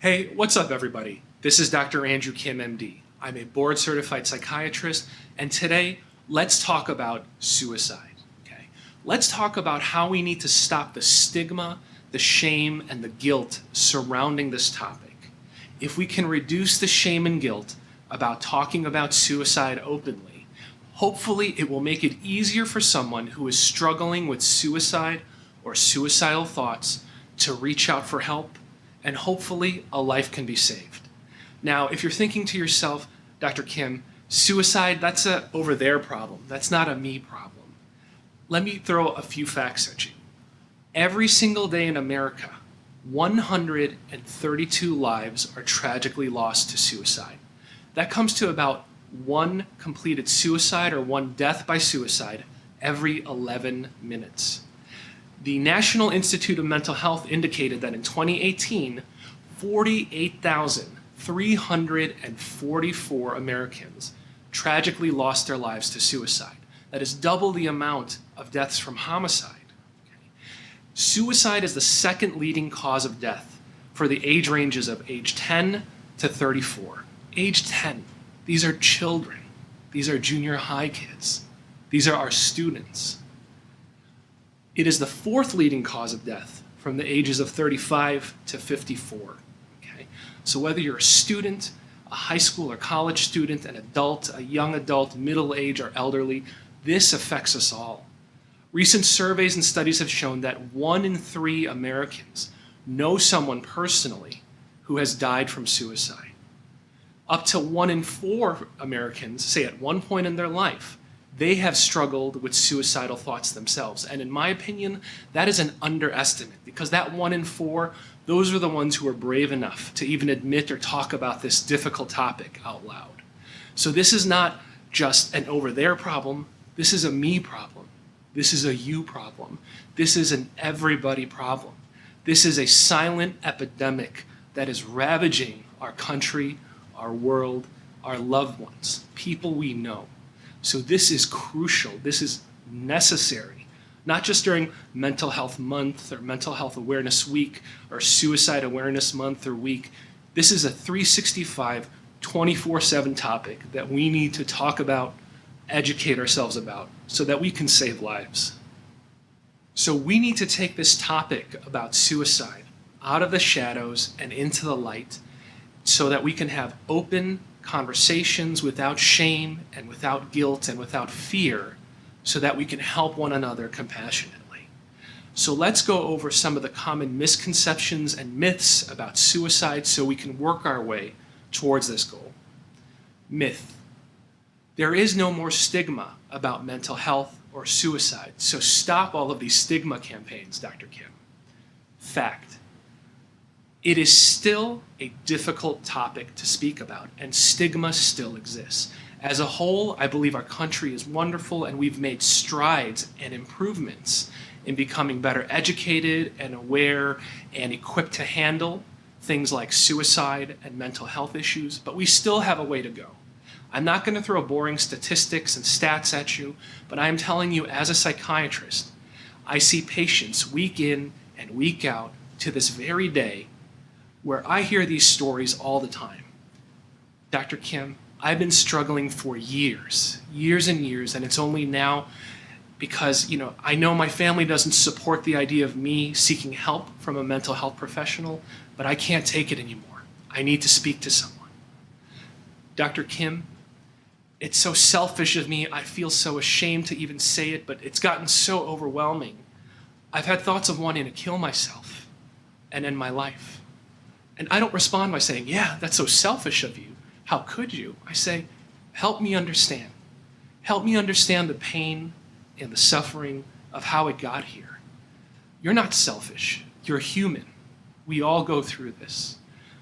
Hey, what's up, everybody? This is Dr. Andrew Kim, MD. I'm a board-certified psychiatrist, and today, let's talk about suicide. Okay? Let's talk about how we need to stop the stigma, the shame, and the guilt surrounding this topic. If we can reduce the shame and guilt about talking about suicide openly, hopefully it will make it easier for someone who is struggling with suicide or suicidal thoughts to reach out for help, and hopefully a life can be saved. Now, if you're thinking to yourself, Dr. Kim, suicide, that's a over there problem. That's not a me problem. Let me throw a few facts at you. Every single day in America, 132 lives are tragically lost to suicide. That comes to about one completed suicide or one death by suicide every 11 minutes. The National Institute of Mental Health indicated that in 2018, 48,344 Americans tragically lost their lives to suicide. That is double the amount of deaths from homicide. Okay. Suicide is the second leading cause of death for the age ranges of age 10 to 34. Age 10, these are children. These are junior high kids. These are our students. It is the fourth leading cause of death from the ages of 35 to 54. Okay? So whether you're a student, a high school or college student, an adult, a young adult, middle age, or elderly, this affects us all. Recent surveys and studies have shown that 1 in 3 Americans know someone personally who has died from suicide. Up to 1 in 4 Americans say at one point in their life, they have struggled with suicidal thoughts themselves. And in my opinion, that is an underestimate, because that 1 in 4, those are the ones who are brave enough to even admit or talk about this difficult topic out loud. So this is not just an over there problem. This is a me problem. This is a you problem. This is an everybody problem. This is a silent epidemic that is ravaging our country, our world, our loved ones, people we know. So this is crucial. This is necessary, not just during Mental Health Month or Mental Health Awareness Week or Suicide Awareness Month or Week. This is a 365, 24/7 topic that we need to talk about, educate ourselves about, so that we can save lives. So we need to take this topic about suicide out of the shadows and into the light so that we can have open conversations without shame and without guilt and without fear, so that we can help one another compassionately. So let's go over some of the common misconceptions and myths about suicide so we can work our way towards this goal. Myth: there is no more stigma about mental health or suicide, so stop all of these stigma campaigns, Dr. Kim. Fact: it is still a difficult topic to speak about, and stigma still exists. As a whole, I believe our country is wonderful, and we've made strides and improvements in becoming better educated and aware and equipped to handle things like suicide and mental health issues, but we still have a way to go. I'm not going to throw boring statistics and stats at you, but I'm telling you, as a psychiatrist, I see patients week in and week out to this very day where I hear these stories all the time. Dr. Kim, I've been struggling for years and years, and it's only now because, I know my family doesn't support the idea of me seeking help from a mental health professional, but I can't take it anymore. I need to speak to someone. Dr. Kim, it's so selfish of me. I feel so ashamed to even say it, but it's gotten so overwhelming. I've had thoughts of wanting to kill myself and end my life. And I don't respond by saying, yeah, that's so selfish of you. How could you? I say, help me understand. Help me understand the pain and the suffering of how it got here. You're not selfish. You're human. We all go through this.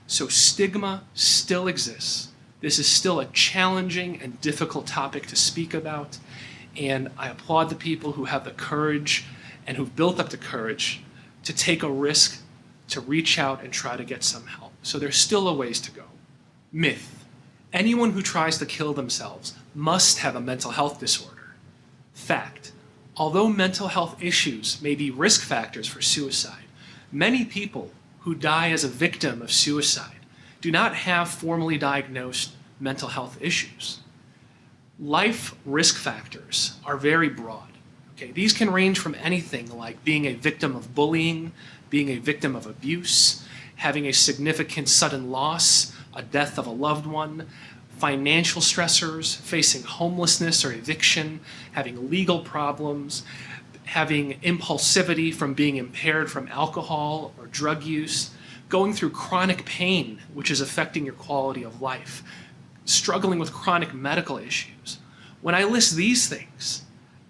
So stigma still exists. This is still a challenging and difficult topic to speak about. And I applaud the people who have the courage and who've built up the courage to take a risk to reach out and try to get some help. So there's still a ways to go. Myth: anyone who tries to kill themselves must have a mental health disorder. Fact: although mental health issues may be risk factors for suicide, many people who die as a victim of suicide do not have formally diagnosed mental health issues. Life risk factors are very broad. Okay, these can range from anything like being a victim of bullying, being a victim of abuse, having a significant sudden loss, a death of a loved one, financial stressors, facing homelessness or eviction, having legal problems, having impulsivity from being impaired from alcohol or drug use, going through chronic pain, which is affecting your quality of life, struggling with chronic medical issues. When I list these things,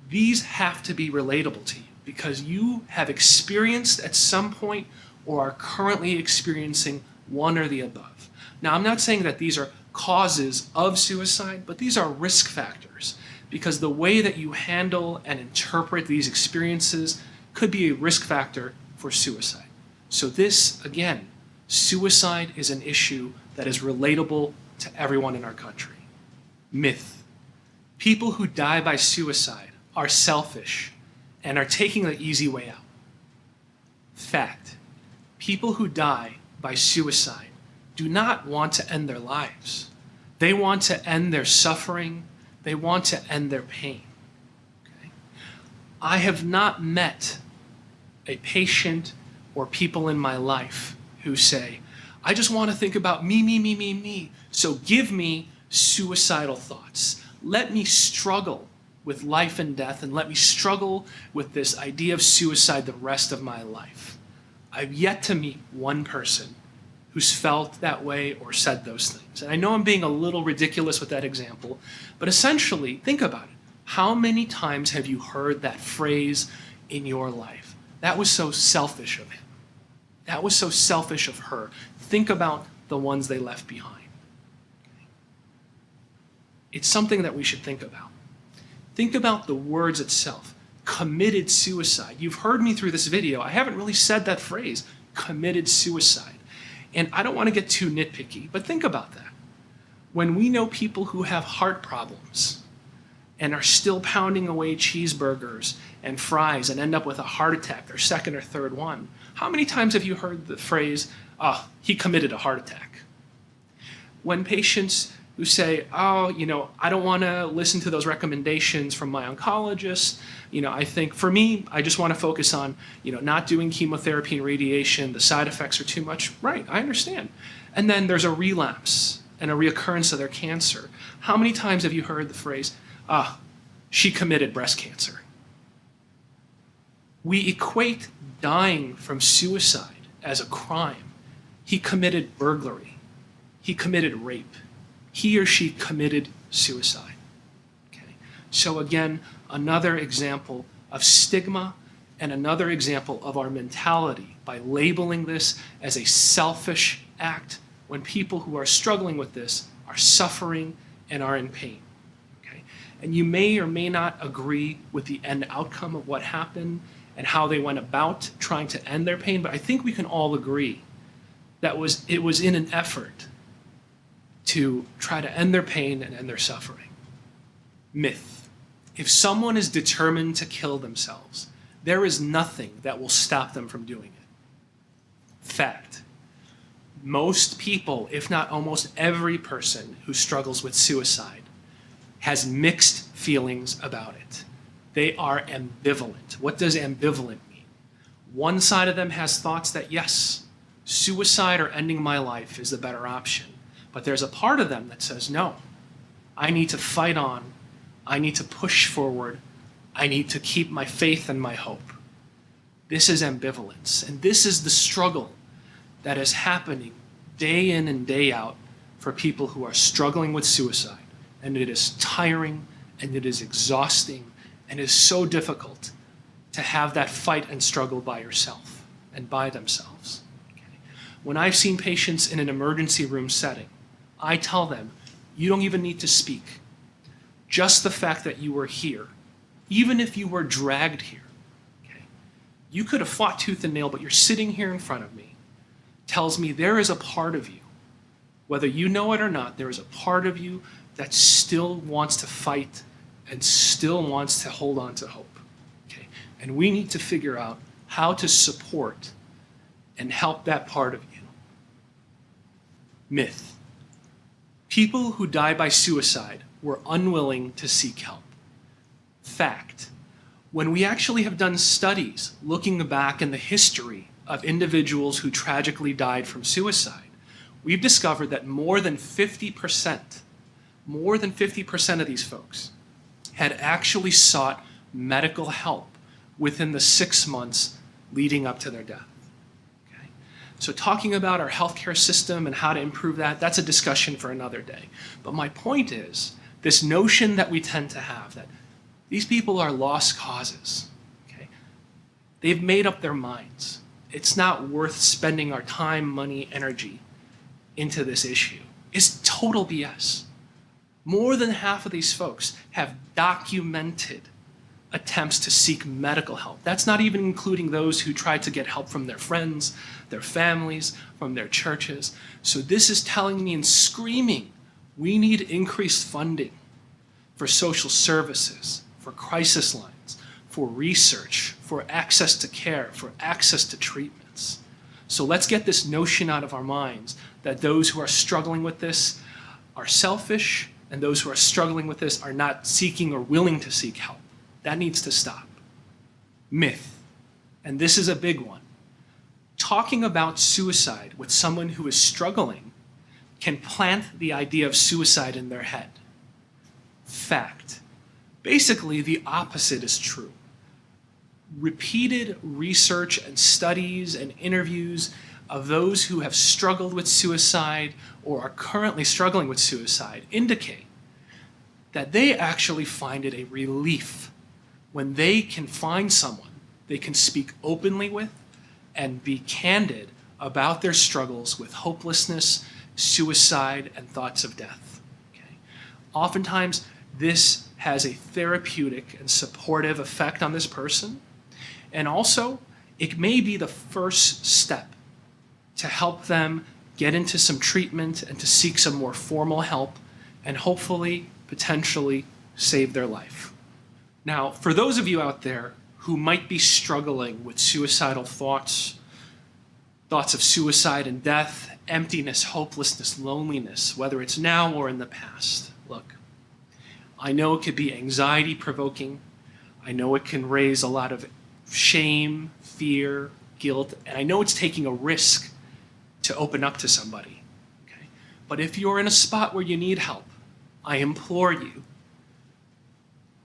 these have to be relatable to you because you have experienced at some point or are currently experiencing one or the above. Now, I'm not saying that these are causes of suicide, but these are risk factors because the way that you handle and interpret these experiences could be a risk factor for suicide. So this, again, suicide is an issue that is relatable to everyone in our country. Myth. People who die by suicide are selfish and are taking the easy way out. Fact. People who die by suicide do not want to end their lives. They want to end their suffering. They want to end their pain. Okay? I have not met a patient or people in my life who say, I just want to think about me, so give me suicidal thoughts. Let me struggle with life and death and let me struggle with this idea of suicide the rest of my life. I've yet to meet one person who's felt that way or said those things. And I know I'm being a little ridiculous with that example, but essentially, think about it. How many times have you heard that phrase in your life? That was so selfish of him. That was so selfish of her. Think about the ones they left behind. It's something that we should think about. Think about the words itself. Committed suicide. You've heard me through this video. I haven't really said that phrase, committed suicide. And I don't want to get too nitpicky, but think about that. When we know people who have heart problems and are still pounding away cheeseburgers and fries and end up with a heart attack, their second or third one, how many times have you heard the phrase, he committed a heart attack? When patients who say, I don't want to listen to those recommendations from my oncologist. I think for me, I just want to focus on, not doing chemotherapy and radiation. The side effects are too much. Right, I understand. And then there's a relapse and a reoccurrence of their cancer. How many times have you heard the phrase, she committed breast cancer? We equate dying from suicide as a crime. He committed burglary. He committed rape. He or she committed suicide. Okay. So again, another example of stigma and another example of our mentality by labeling this as a selfish act when people who are struggling with this are suffering and are in pain. Okay. And you may or may not agree with the end outcome of what happened and how they went about trying to end their pain, but I think we can all agree that it was in an effort to try to end their pain and end their suffering. Myth. If someone is determined to kill themselves, there is nothing that will stop them from doing it. Fact. Most people, if not almost every person who struggles with suicide, has mixed feelings about it. They are ambivalent. What does ambivalent mean? One side of them has thoughts that, yes, suicide or ending my life is the better option. But there's a part of them that says, no, I need to fight on. I need to push forward. I need to keep my faith and my hope. This is ambivalence. And this is the struggle that is happening day in and day out for people who are struggling with suicide. And it is tiring and it is exhausting and it is so difficult to have that fight and struggle by yourself and by themselves. Okay. When I've seen patients in an emergency room setting, I tell them, you don't even need to speak. Just the fact that you were here, even if you were dragged here, okay, you could have fought tooth and nail, but you're sitting here in front of me, tells me there is a part of you, whether you know it or not, there is a part of you that still wants to fight and still wants to hold on to hope. Okay? And we need to figure out how to support and help that part of you. Myth. People who die by suicide were unwilling to seek help. Fact. When we actually have done studies looking back in the history of individuals who tragically died from suicide, we've discovered that more than 50% of these folks had actually sought medical help within the 6 months leading up to their death. Okay? So talking about our healthcare system and how to improve that, that's a discussion for another day. But my point is, this notion that we tend to have that these people are lost causes. Okay? They've made up their minds. It's not worth spending our time, money, energy into this issue. It's total BS. More than half of these folks have documented attempts to seek medical help. That's not even including those who tried to get help from their friends, their families, from their churches. So this is telling me and screaming, we need increased funding for social services, for crisis lines, for research, for access to care, for access to treatments. So let's get this notion out of our minds that those who are struggling with this are selfish, and those who are struggling with this are not seeking or willing to seek help. That needs to stop. Myth, and this is a big one. Talking about suicide with someone who is struggling can plant the idea of suicide in their head. Fact. Basically, the opposite is true. Repeated research and studies and interviews of those who have struggled with suicide or are currently struggling with suicide indicate that they actually find it a relief when they can find someone they can speak openly with and be candid about their struggles with hopelessness, suicide, and thoughts of death. Okay? Oftentimes, this has a therapeutic and supportive effect on this person, and also it may be the first step to help them get into some treatment and to seek some more formal help and hopefully, potentially, save their life. Now, for those of you out there who might be struggling with suicidal thoughts, thoughts of suicide and death, emptiness, hopelessness, loneliness, whether it's now or in the past, look, I know it could be anxiety-provoking. I know it can raise a lot of shame, fear, guilt, and I know it's taking a risk to open up to somebody. Okay? But if you're in a spot where you need help, I implore you,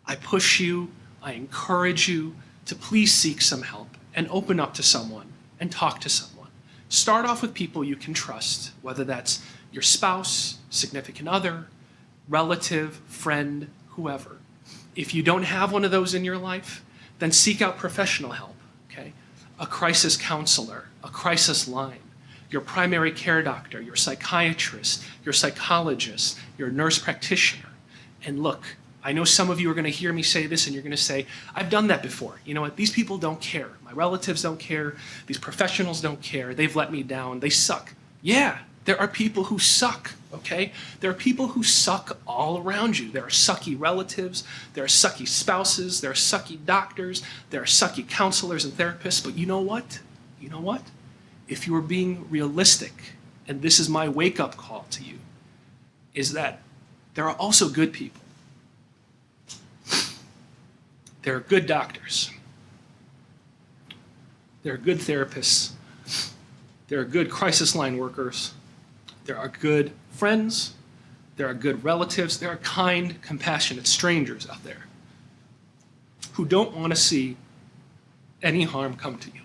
I push you, I encourage you to please seek some help and open up to someone and talk to someone. Start off with people you can trust, whether that's your spouse, significant other, relative, friend, whoever. If you don't have one of those in your life, then seek out professional help, okay? A crisis counselor, a crisis line, your primary care doctor, your psychiatrist, your psychologist, your nurse practitioner. And look, I know some of you are going to hear me say this and you're going to say, I've done that before. You know what? These people don't care. My relatives don't care. These professionals don't care. They've let me down. They suck. Yeah, there are people who suck, okay? There are people who suck all around you. There are sucky relatives. There are sucky spouses. There are sucky doctors. There are sucky counselors and therapists. But you know what? You know what? If you are being realistic, and this is my wake-up call to you, is that there are also good people. There are good doctors. There are good therapists. There are good crisis line workers. There are good friends. There are good relatives. There are kind, compassionate strangers out there who don't want to see any harm come to you.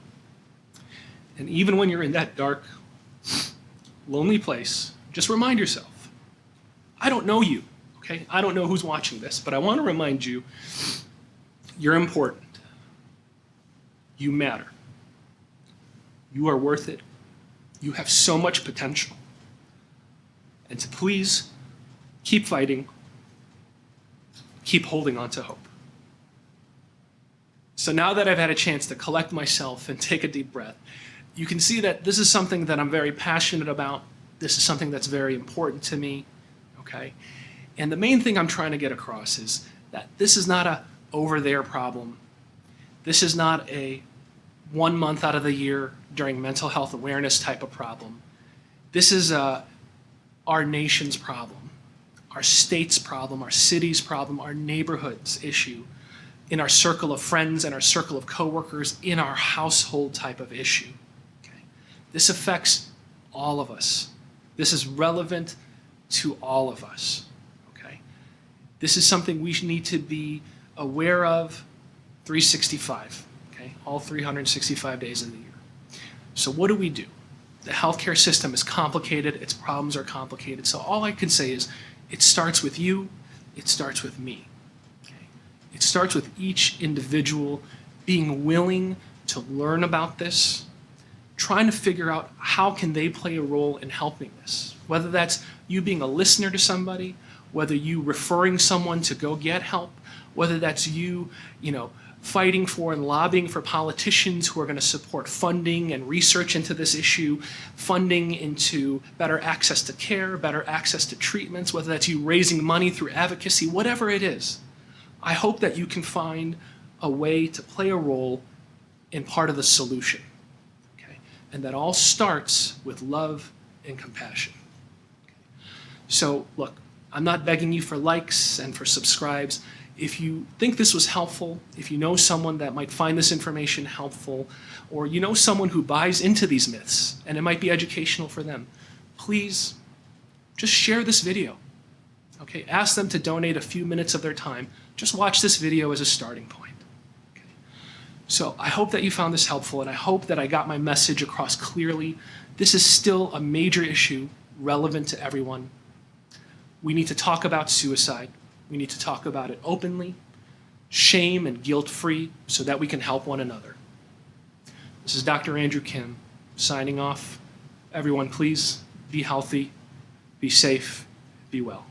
And even when you're in that dark, lonely place, just remind yourself, I don't know you, okay? I don't know who's watching this, but I want to remind you, you're important. You matter. You are worth it. You have so much potential. And to please keep fighting, keep holding on to hope. So now that I've had a chance to collect myself and take a deep breath, you can see that this is something that I'm very passionate about. This is something that's very important to me, okay? And the main thing I'm trying to get across is that this is not a over there problem. This is not a 1 month out of the year during mental health awareness type of problem. This is our nation's problem, our state's problem, our city's problem, our neighborhood's issue, in our circle of friends and our circle of coworkers, in our household type of issue. Okay? This affects all of us. This is relevant to all of us. Okay? This is something we need to be aware of 365, okay? All 365 days of the year. So what do? The healthcare system is complicated, its problems are complicated. So all I can say is it starts with you, it starts with me. Okay? It starts with each individual being willing to learn about this, trying to figure out how can they play a role in helping this. Whether that's you being a listener to somebody, whether you referring someone to go get help, whether that's you, fighting for and lobbying for politicians who are going to support funding and research into this issue, funding into better access to care, better access to treatments, whether that's you raising money through advocacy, whatever it is. I hope that you can find a way to play a role in part of the solution. Okay? And that all starts with love and compassion. Okay? So look, I'm not begging you for likes and for subscribes. If you think this was helpful, if you know someone that might find this information helpful, or you know someone who buys into these myths and it might be educational for them, please just share this video. Okay? Ask them to donate a few minutes of their time. Just watch this video as a starting point. Okay? So I hope that you found this helpful, and I hope that I got my message across clearly. This is still a major issue relevant to everyone. We need to talk about suicide. We need to talk about it openly, shame and guilt-free, so that we can help one another. This is Dr. Andrew Kim signing off. Everyone, please be healthy, be safe, be well.